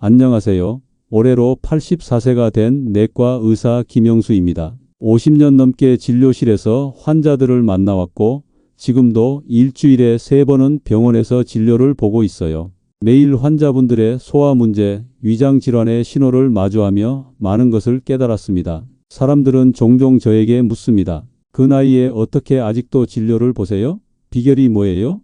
안녕하세요. 올해로 84세가 된 내과 의사 김영수입니다. 50년 넘게 진료실에서 환자들을 만나왔고 지금도 일주일에 3번은 병원에서 진료를 보고 있어요. 매일 환자분들의 소화 문제, 위장 질환의 신호를 마주하며 많은 것을 깨달았습니다. 사람들은 종종 저에게 묻습니다. 그 나이에 어떻게 아직도 진료를 보세요? 비결이 뭐예요?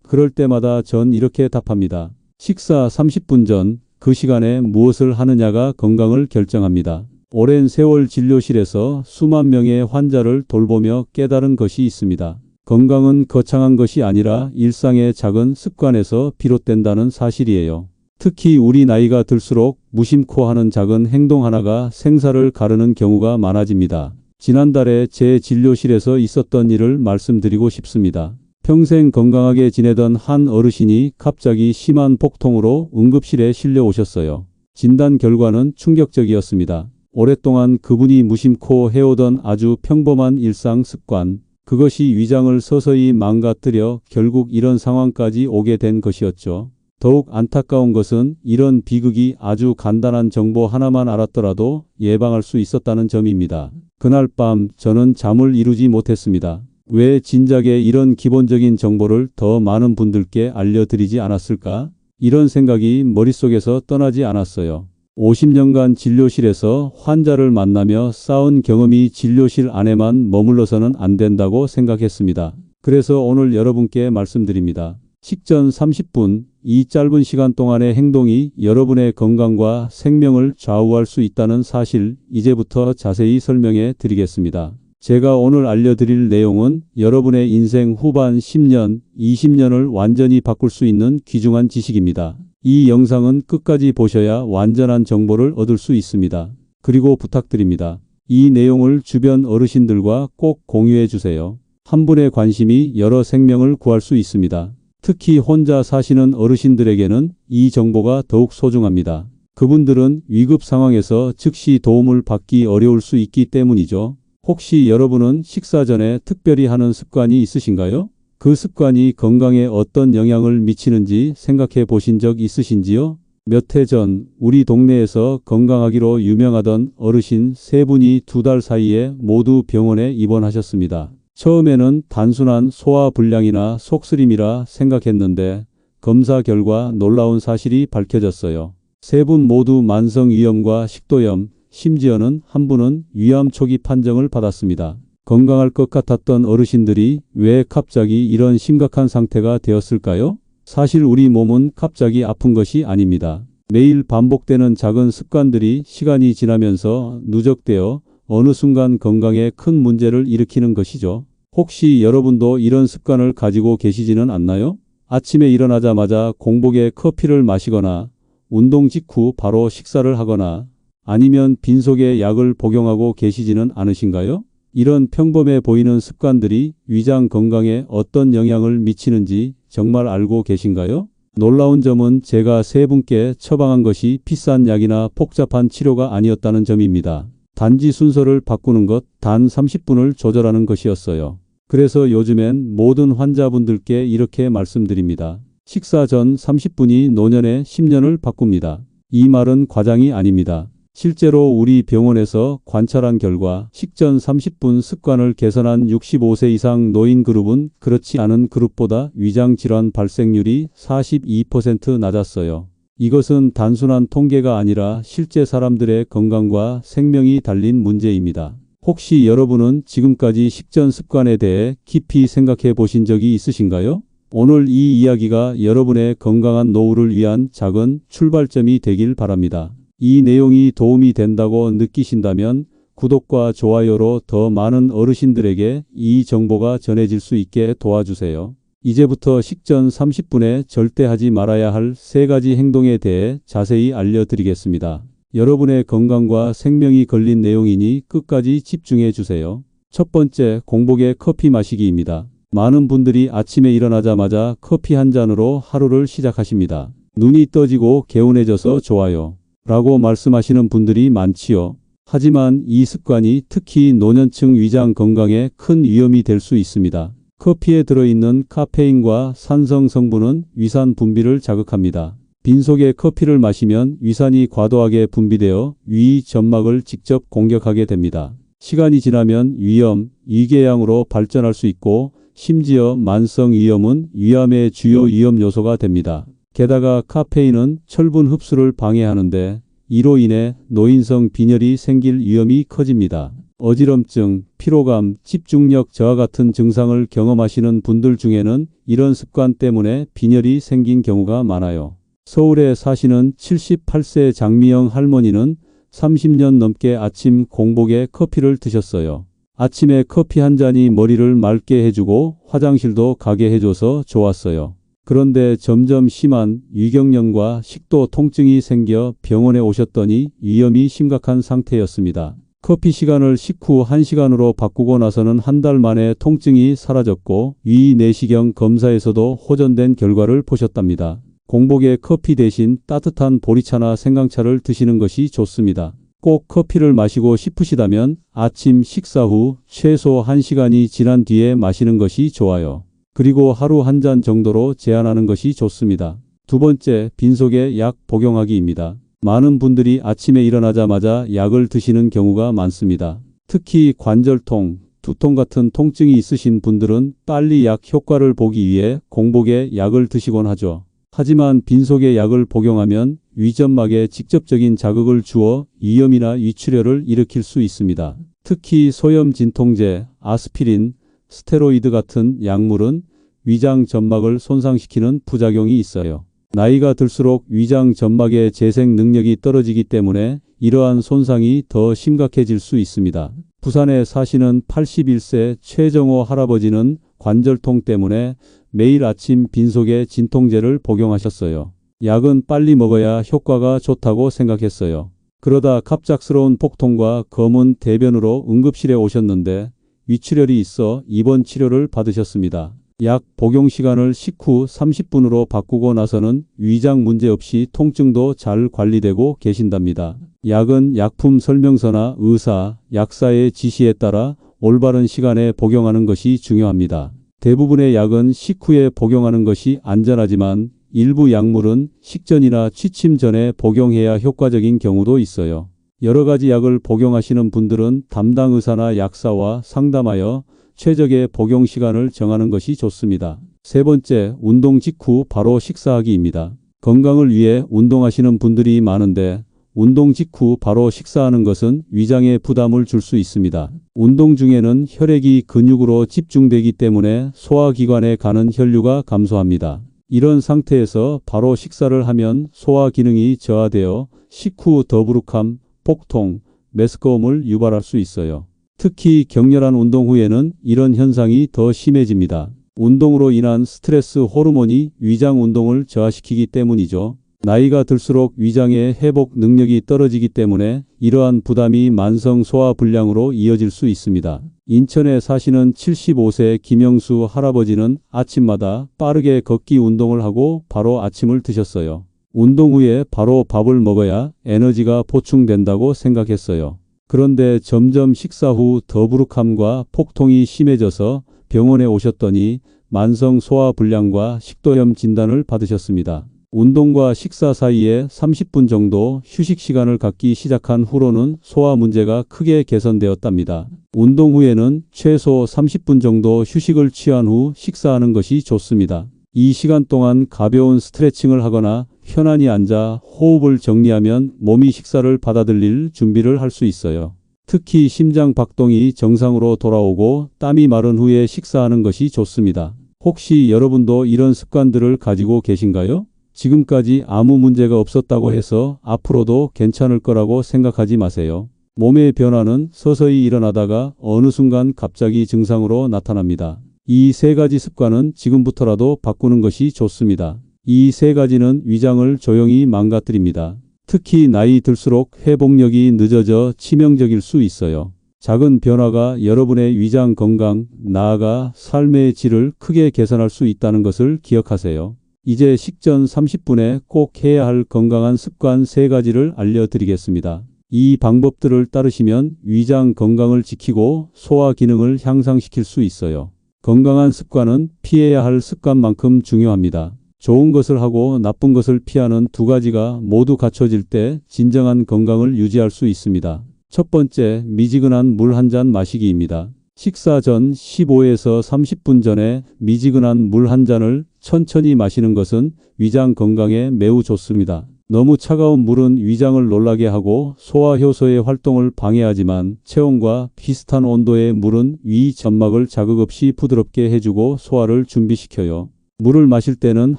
그럴 때마다 전 이렇게 답합니다. 식사 30분 전 그 시간에 무엇을 하느냐가 건강을 결정합니다. 오랜 세월 진료실에서 수만 명의 환자를 돌보며 깨달은 것이 있습니다. 건강은 거창한 것이 아니라 일상의 작은 습관에서 비롯된다는 사실이에요. 특히 우리 나이가 들수록 무심코 하는 작은 행동 하나가 생사를 가르는 경우가 많아집니다. 지난달에 제 진료실에서 있었던 일을 말씀드리고 싶습니다. 평생 건강하게 지내던 한 어르신이 갑자기 심한 복통으로 응급실에 실려 오셨어요. 진단 결과는 충격적이었습니다. 오랫동안 그분이 무심코 해오던 아주 평범한 일상 습관, 그것이 위장을 서서히 망가뜨려 결국 이런 상황까지 오게 된 것이었죠. 더욱 안타까운 것은 이런 비극이 아주 간단한 정보 하나만 알았더라도 예방할 수 있었다는 점입니다. 그날 밤 저는 잠을 이루지 못했습니다. 왜 진작에 이런 기본적인 정보를 더 많은 분들께 알려드리지 않았을까? 이런 생각이 머릿속에서 떠나지 않았어요. 50년간 진료실에서 환자를 만나며 쌓은 경험이 진료실 안에만 머물러서는 안 된다고 생각했습니다. 그래서 오늘 여러분께 말씀드립니다. 식전 30분, 이 짧은 시간 동안의 행동이 여러분의 건강과 생명을 좌우할 수 있다는 사실, 이제부터 자세히 설명해 드리겠습니다. 제가 오늘 알려드릴 내용은 여러분의 인생 후반 10년, 20년을 완전히 바꿀 수 있는 귀중한 지식입니다. 이 영상은 끝까지 보셔야 완전한 정보를 얻을 수 있습니다. 그리고 부탁드립니다. 이 내용을 주변 어르신들과 꼭 공유해 주세요. 한 분의 관심이 여러 생명을 구할 수 있습니다. 특히 혼자 사시는 어르신들에게는 이 정보가 더욱 소중합니다. 그분들은 위급 상황에서 즉시 도움을 받기 어려울 수 있기 때문이죠. 혹시 여러분은 식사 전에 특별히 하는 습관이 있으신가요? 그 습관이 건강에 어떤 영향을 미치는지 생각해 보신 적 있으신지요? 몇 해 전 우리 동네에서 건강하기로 유명하던 어르신 3분이 2달 사이에 모두 병원에 입원하셨습니다. 처음에는 단순한 소화불량이나 속쓰림이라 생각했는데 검사 결과 놀라운 사실이 밝혀졌어요. 3분 모두 만성위염과 식도염, 심지어는 한 분은 위암 초기 판정을 받았습니다. 건강할 것 같았던 어르신들이 왜 갑자기 이런 심각한 상태가 되었을까요? 사실 우리 몸은 갑자기 아픈 것이 아닙니다. 매일 반복되는 작은 습관들이 시간이 지나면서 누적되어 어느 순간 건강에 큰 문제를 일으키는 것이죠. 혹시 여러분도 이런 습관을 가지고 계시지는 않나요? 아침에 일어나자마자 공복에 커피를 마시거나 운동 직후 바로 식사를 하거나 아니면 빈속에 약을 복용하고 계시지는 않으신가요? 이런 평범해 보이는 습관들이 위장 건강에 어떤 영향을 미치는지 정말 알고 계신가요? 놀라운 점은 제가 3분께 처방한 것이 비싼 약이나 복잡한 치료가 아니었다는 점입니다. 단지 순서를 바꾸는 것, 단 30분을 조절하는 것이었어요. 그래서 요즘엔 모든 환자분들께 이렇게 말씀드립니다. 식사 전 30분이 노년의 10년을 바꿉니다. 이 말은 과장이 아닙니다. 실제로 우리 병원에서 관찰한 결과 식전 30분 습관을 개선한 65세 이상 노인 그룹은 그렇지 않은 그룹보다 위장 질환 발생률이 42% 낮았어요. 이것은 단순한 통계가 아니라 실제 사람들의 건강과 생명이 달린 문제입니다. 혹시 여러분은 지금까지 식전 습관에 대해 깊이 생각해 보신 적이 있으신가요? 오늘 이 이야기가 여러분의 건강한 노후를 위한 작은 출발점이 되길 바랍니다. 이 내용이 도움이 된다고 느끼신다면 구독과 좋아요로 더 많은 어르신들에게 이 정보가 전해질 수 있게 도와주세요. 이제부터 식전 30분에 절대 하지 말아야 할 3가지 행동에 대해 자세히 알려드리겠습니다. 여러분의 건강과 생명이 걸린 내용이니 끝까지 집중해 주세요. 첫 번째, 공복에 커피 마시기입니다. 많은 분들이 아침에 일어나자마자 커피 한 잔으로 하루를 시작하십니다. 눈이 떠지고 개운해져서 좋아요 라고 말씀하시는 분들이 많지요. 하지만 이 습관이 특히 노년층 위장 건강에 큰 위험이 될 수 있습니다. 커피에 들어있는 카페인과 산성 성분은 위산 분비를 자극합니다. 빈속에 커피를 마시면 위산이 과도하게 분비되어 위 점막을 직접 공격하게 됩니다. 시간이 지나면 위염, 위궤양으로 발전할 수 있고 심지어 만성위염은 위암의 주요 위험 요소가 됩니다. 게다가 카페인은 철분 흡수를 방해하는데 이로 인해 노인성 빈혈이 생길 위험이 커집니다. 어지럼증, 피로감, 집중력 저하 같은 증상을 경험하시는 분들 중에는 이런 습관 때문에 빈혈이 생긴 경우가 많아요. 서울에 사시는 78세 장미영 할머니는 30년 넘게 아침 공복에 커피를 드셨어요. 아침에 커피 한 잔이 머리를 맑게 해주고 화장실도 가게 해줘서 좋았어요. 그런데 점점 심한 위경련과 식도 통증이 생겨 병원에 오셨더니 위험이 심각한 상태였습니다. 커피 시간을 식후 1시간으로 바꾸고 나서는 한 달 만에 통증이 사라졌고 위 내시경 검사에서도 호전된 결과를 보셨답니다. 공복에 커피 대신 따뜻한 보리차나 생강차를 드시는 것이 좋습니다. 꼭 커피를 마시고 싶으시다면 아침 식사 후 최소 1시간이 지난 뒤에 마시는 것이 좋아요. 그리고 하루 한 잔 정도로 제한하는 것이 좋습니다. 두 번째, 빈속에 약 복용하기입니다. 많은 분들이 아침에 일어나자마자 약을 드시는 경우가 많습니다. 특히 관절통, 두통 같은 통증이 있으신 분들은 빨리 약 효과를 보기 위해 공복에 약을 드시곤 하죠. 하지만 빈속에 약을 복용하면 위점막에 직접적인 자극을 주어 위염이나 위출혈을 일으킬 수 있습니다. 특히 소염 진통제, 아스피린, 스테로이드 같은 약물은 위장 점막을 손상시키는 부작용이 있어요. 나이가 들수록 위장 점막의 재생 능력이 떨어지기 때문에 이러한 손상이 더 심각해질 수 있습니다. 부산에 사시는 81세 최정호 할아버지는 관절통 때문에 매일 아침 빈속에 진통제를 복용하셨어요. 약은 빨리 먹어야 효과가 좋다고 생각했어요. 그러다 갑작스러운 복통과 검은 대변으로 응급실에 오셨는데 위출혈이 있어 입원 치료를 받으셨습니다. 약 복용 시간을 식후 30분으로 바꾸고 나서는 위장 문제 없이 통증도 잘 관리되고 계신답니다. 약은 약품 설명서나 의사, 약사의 지시에 따라 올바른 시간에 복용하는 것이 중요합니다. 대부분의 약은 식후에 복용하는 것이 안전하지만 일부 약물은 식전이나 취침 전에 복용해야 효과적인 경우도 있어요. 여러 가지 약을 복용하시는 분들은 담당 의사나 약사와 상담하여 최적의 복용 시간을 정하는 것이 좋습니다. 세 번째, 운동 직후 바로 식사하기입니다. 건강을 위해 운동하시는 분들이 많은데 운동 직후 바로 식사하는 것은 위장에 부담을 줄 수 있습니다. 운동 중에는 혈액이 근육으로 집중되기 때문에 소화기관에 가는 혈류가 감소합니다. 이런 상태에서 바로 식사를 하면 소화 기능이 저하되어 식후 더부룩함, 복통, 메스꺼움을 유발할 수 있어요. 특히 격렬한 운동 후에는 이런 현상이 더 심해집니다. 운동으로 인한 스트레스 호르몬이 위장 운동을 저하시키기 때문이죠. 나이가 들수록 위장의 회복 능력이 떨어지기 때문에 이러한 부담이 만성 소화불량으로 이어질 수 있습니다. 인천에 사시는 75세 김영수 할아버지는 아침마다 빠르게 걷기 운동을 하고 바로 아침을 드셨어요. 운동 후에 바로 밥을 먹어야 에너지가 보충된다고 생각했어요. 그런데 점점 식사 후 더부룩함과 폭통이 심해져서 병원에 오셨더니 만성 소화불량과 식도염 진단을 받으셨습니다. 운동과 식사 사이에 30분 정도 휴식 시간을 갖기 시작한 후로는 소화 문제가 크게 개선되었답니다. 운동 후에는 최소 30분 정도 휴식을 취한 후 식사하는 것이 좋습니다. 이 시간 동안 가벼운 스트레칭을 하거나 편안히 앉아 호흡을 정리하면 몸이 식사를 받아들일 준비를 할 수 있어요. 특히 심장 박동이 정상으로 돌아오고 땀이 마른 후에 식사하는 것이 좋습니다. 혹시 여러분도 이런 습관들을 가지고 계신가요? 지금까지 아무 문제가 없었다고 해서 앞으로도 괜찮을 거라고 생각하지 마세요. 몸의 변화는 서서히 일어나다가 어느 순간 갑자기 증상으로 나타납니다. 이 세 가지 습관은 지금부터라도 바꾸는 것이 좋습니다. 이 세 가지는 위장을 조용히 망가뜨립니다. 특히 나이 들수록 회복력이 늦어져 치명적일 수 있어요. 작은 변화가 여러분의 위장 건강, 나아가 삶의 질을 크게 개선할 수 있다는 것을 기억하세요. 이제 식전 30분에 꼭 해야 할 건강한 습관 3가지를 알려드리겠습니다. 이 방법들을 따르시면 위장 건강을 지키고 소화 기능을 향상시킬 수 있어요. 건강한 습관은 피해야 할 습관만큼 중요합니다. 좋은 것을 하고 나쁜 것을 피하는 두 가지가 모두 갖춰질 때 진정한 건강을 유지할 수 있습니다. 첫 번째, 미지근한 물 한 잔 마시기입니다. 식사 전 15에서 30분 전에 미지근한 물 한 잔을 천천히 마시는 것은 위장 건강에 매우 좋습니다. 너무 차가운 물은 위장을 놀라게 하고 소화효소의 활동을 방해하지만 체온과 비슷한 온도의 물은 위 점막을 자극 없이 부드럽게 해주고 소화를 준비시켜요. 물을 마실 때는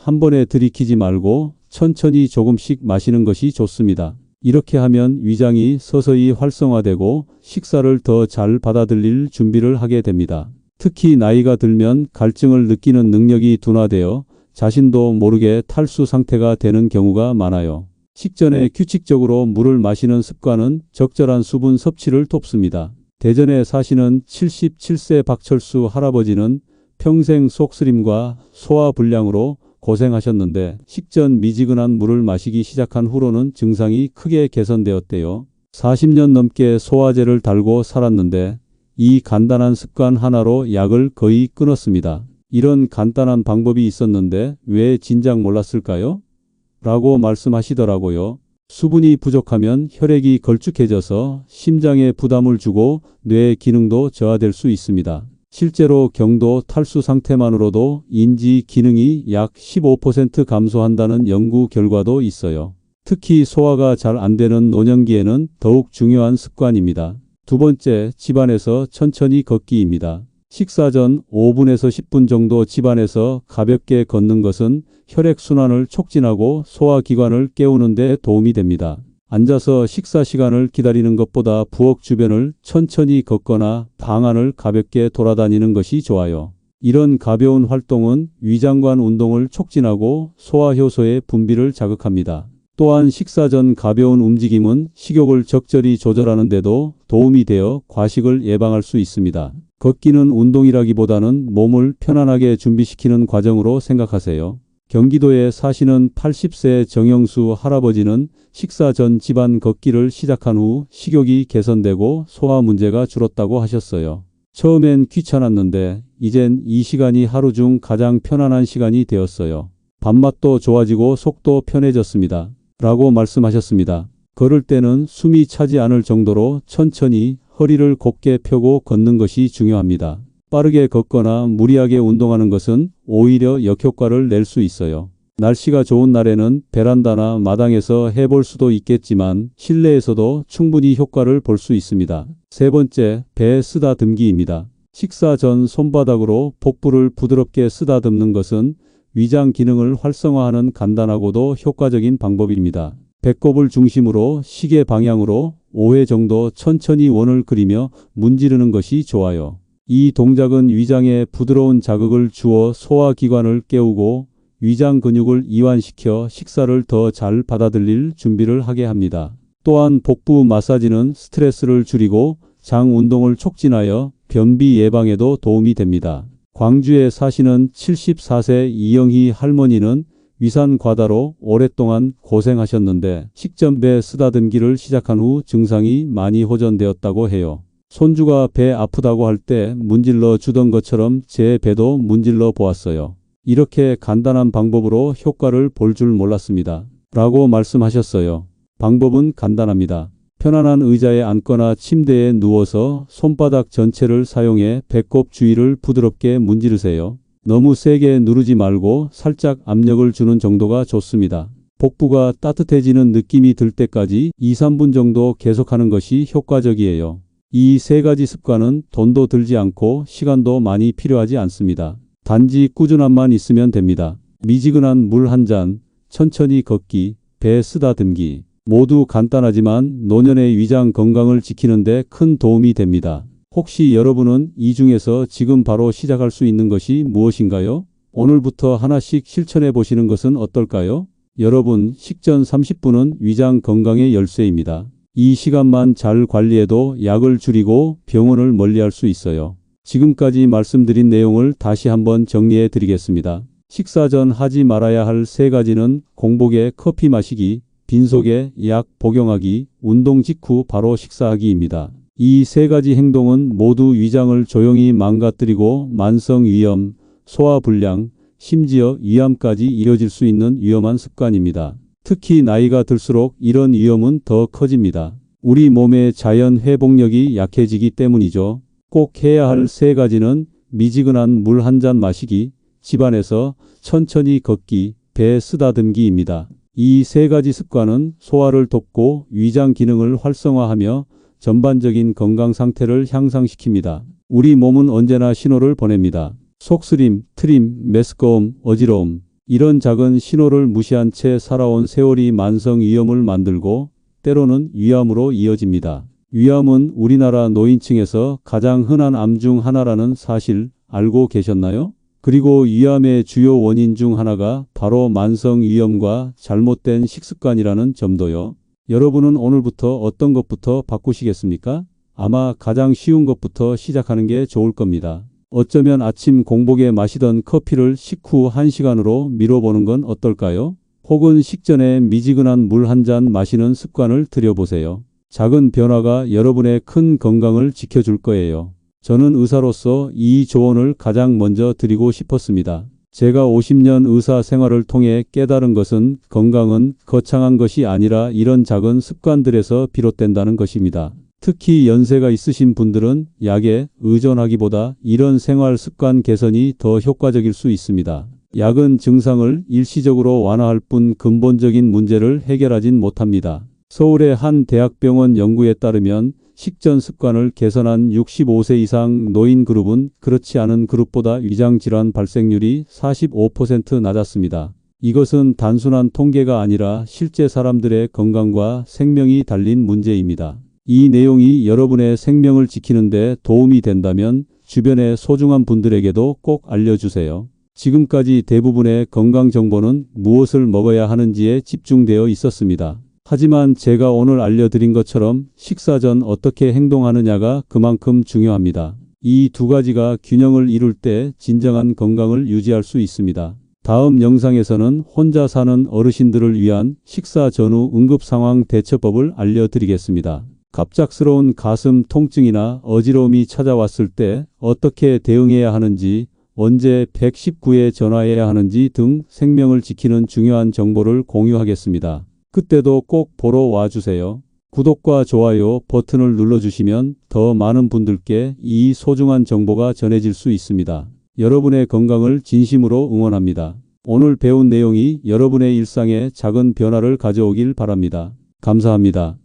한 번에 들이키지 말고 천천히 조금씩 마시는 것이 좋습니다. 이렇게 하면 위장이 서서히 활성화되고 식사를 더 잘 받아들일 준비를 하게 됩니다. 특히 나이가 들면 갈증을 느끼는 능력이 둔화되어 자신도 모르게 탈수 상태가 되는 경우가 많아요. 식전에 규칙적으로 물을 마시는 습관은 적절한 수분 섭취를 돕습니다. 대전에 사시는 77세 박철수 할아버지는 평생 속쓰림과 소화불량으로 고생하셨는데 식전 미지근한 물을 마시기 시작한 후로는 증상이 크게 개선되었대요. 40년 넘게 소화제를 달고 살았는데 이 간단한 습관 하나로 약을 거의 끊었습니다. 이런 간단한 방법이 있었는데 왜 진작 몰랐을까요? 라고 말씀하시더라고요. 수분이 부족하면 혈액이 걸쭉해져서 심장에 부담을 주고 뇌 기능도 저하될 수 있습니다. 실제로 경도 탈수 상태만으로도 인지 기능이 약 15% 감소한다는 연구 결과도 있어요. 특히 소화가 잘 안 되는 노년기에는 더욱 중요한 습관입니다. 두 번째, 집안에서 천천히 걷기입니다. 식사 전 5분에서 10분 정도 집안에서 가볍게 걷는 것은 혈액순환을 촉진하고 소화기관을 깨우는 데 도움이 됩니다. 앉아서 식사 시간을 기다리는 것보다 부엌 주변을 천천히 걷거나 방 안을 가볍게 돌아다니는 것이 좋아요. 이런 가벼운 활동은 위장관 운동을 촉진하고 소화효소의 분비를 자극합니다. 또한 식사 전 가벼운 움직임은 식욕을 적절히 조절하는 데도 도움이 되어 과식을 예방할 수 있습니다. 걷기는 운동이라기보다는 몸을 편안하게 준비시키는 과정으로 생각하세요. 경기도에 사시는 80세 정영수 할아버지는 식사 전 집안 걷기를 시작한 후 식욕이 개선되고 소화 문제가 줄었다고 하셨어요. 처음엔 귀찮았는데 이젠 이 시간이 하루 중 가장 편안한 시간이 되었어요. 밥맛도 좋아지고 속도 편해졌습니다. 라고 말씀하셨습니다. 걸을 때는 숨이 차지 않을 정도로 천천히 허리를 곧게 펴고 걷는 것이 중요합니다. 빠르게 걷거나 무리하게 운동하는 것은 오히려 역효과를 낼 수 있어요. 날씨가 좋은 날에는 베란다나 마당에서 해볼 수도 있겠지만 실내에서도 충분히 효과를 볼 수 있습니다. 세 번째, 배 쓰다듬기입니다. 식사 전 손바닥으로 복부를 부드럽게 쓰다듬는 것은 위장 기능을 활성화하는 간단하고도 효과적인 방법입니다. 배꼽을 중심으로 시계 방향으로 5회 정도 천천히 원을 그리며 문지르는 것이 좋아요. 이 동작은 위장에 부드러운 자극을 주어 소화기관을 깨우고 위장 근육을 이완시켜 식사를 더 잘 받아들일 준비를 하게 합니다. 또한 복부 마사지는 스트레스를 줄이고 장 운동을 촉진하여 변비 예방에도 도움이 됩니다. 광주에 사시는 74세 이영희 할머니는 위산 과다로 오랫동안 고생하셨는데 식전 배 쓰다듬기를 시작한 후 증상이 많이 호전되었다고 해요. 손주가 배 아프다고 할 때 문질러 주던 것처럼 제 배도 문질러 보았어요. 이렇게 간단한 방법으로 효과를 볼 줄 몰랐습니다. 라고 말씀하셨어요. 방법은 간단합니다. 편안한 의자에 앉거나 침대에 누워서 손바닥 전체를 사용해 배꼽 주위를 부드럽게 문지르세요. 너무 세게 누르지 말고 살짝 압력을 주는 정도가 좋습니다. 복부가 따뜻해지는 느낌이 들 때까지 2~3분 정도 계속하는 것이 효과적이에요. 이 세 가지 습관은 돈도 들지 않고 시간도 많이 필요하지 않습니다. 단지 꾸준함만 있으면 됩니다. 미지근한 물 한 잔, 천천히 걷기, 배 쓰다듬기. 모두 간단하지만 노년의 위장 건강을 지키는 데 큰 도움이 됩니다. 혹시 여러분은 이 중에서 지금 바로 시작할 수 있는 것이 무엇인가요? 오늘부터 하나씩 실천해 보시는 것은 어떨까요? 여러분, 식전 30분은 위장 건강의 열쇠입니다. 이 시간만 잘 관리해도 약을 줄이고 병원을 멀리할 수 있어요. 지금까지 말씀드린 내용을 다시 한번 정리해 드리겠습니다. 식사 전 하지 말아야 할 세 가지는 공복에 커피 마시기, 빈속에 약 복용하기, 운동 직후 바로 식사하기입니다. 이 세 가지 행동은 모두 위장을 조용히 망가뜨리고 만성위염, 소화불량, 심지어 위암까지 이어질 수 있는 위험한 습관입니다. 특히 나이가 들수록 이런 위험은 더 커집니다. 우리 몸의 자연 회복력이 약해지기 때문이죠. 꼭 해야 할 세 가지는 미지근한 물 한 잔 마시기, 집안에서 천천히 걷기, 배 쓰다듬기입니다. 이 세 가지 습관은 소화를 돕고 위장 기능을 활성화하며 전반적인 건강 상태를 향상시킵니다. 우리 몸은 언제나 신호를 보냅니다. 속쓰림, 트림, 메스꺼움, 어지러움. 이런 작은 신호를 무시한 채 살아온 세월이 만성 위염을 만들고 때로는 위암으로 이어집니다. 위암은 우리나라 노인층에서 가장 흔한 암 중 하나라는 사실 알고 계셨나요? 그리고 위암의 주요 원인 중 하나가 바로 만성 위염과 잘못된 식습관이라는 점도요. 여러분은 오늘부터 어떤 것부터 바꾸시겠습니까? 아마 가장 쉬운 것부터 시작하는 게 좋을 겁니다. 어쩌면 아침 공복에 마시던 커피를 식후 1시간으로 미뤄보는 건 어떨까요? 혹은 식전에 미지근한 물 한 잔 마시는 습관을 들여보세요. 작은 변화가 여러분의 큰 건강을 지켜줄 거예요. 저는 의사로서 이 조언을 가장 먼저 드리고 싶었습니다. 제가 50년 의사 생활을 통해 깨달은 것은 건강은 거창한 것이 아니라 이런 작은 습관들에서 비롯된다는 것입니다. 특히 연세가 있으신 분들은 약에 의존하기보다 이런 생활 습관 개선이 더 효과적일 수 있습니다. 약은 증상을 일시적으로 완화할 뿐 근본적인 문제를 해결하진 못합니다. 서울의 한 대학병원 연구에 따르면 식전 습관을 개선한 65세 이상 노인 그룹은 그렇지 않은 그룹보다 위장질환 발생률이 45% 낮았습니다. 이것은 단순한 통계가 아니라 실제 사람들의 건강과 생명이 달린 문제입니다. 이 내용이 여러분의 생명을 지키는 데 도움이 된다면 주변의 소중한 분들에게도 꼭 알려주세요. 지금까지 대부분의 건강 정보는 무엇을 먹어야 하는지에 집중되어 있었습니다. 하지만 제가 오늘 알려드린 것처럼 식사 전 어떻게 행동하느냐가 그만큼 중요합니다. 이 두 가지가 균형을 이룰 때 진정한 건강을 유지할 수 있습니다. 다음 영상에서는 혼자 사는 어르신들을 위한 식사 전후 응급상황 대처법을 알려드리겠습니다. 갑작스러운 가슴 통증이나 어지러움이 찾아왔을 때 어떻게 대응해야 하는지, 언제 119에 전화해야 하는지 등 생명을 지키는 중요한 정보를 공유하겠습니다. 그때도 꼭 보러 와주세요. 구독과 좋아요 버튼을 눌러주시면 더 많은 분들께 이 소중한 정보가 전해질 수 있습니다. 여러분의 건강을 진심으로 응원합니다. 오늘 배운 내용이 여러분의 일상에 작은 변화를 가져오길 바랍니다. 감사합니다.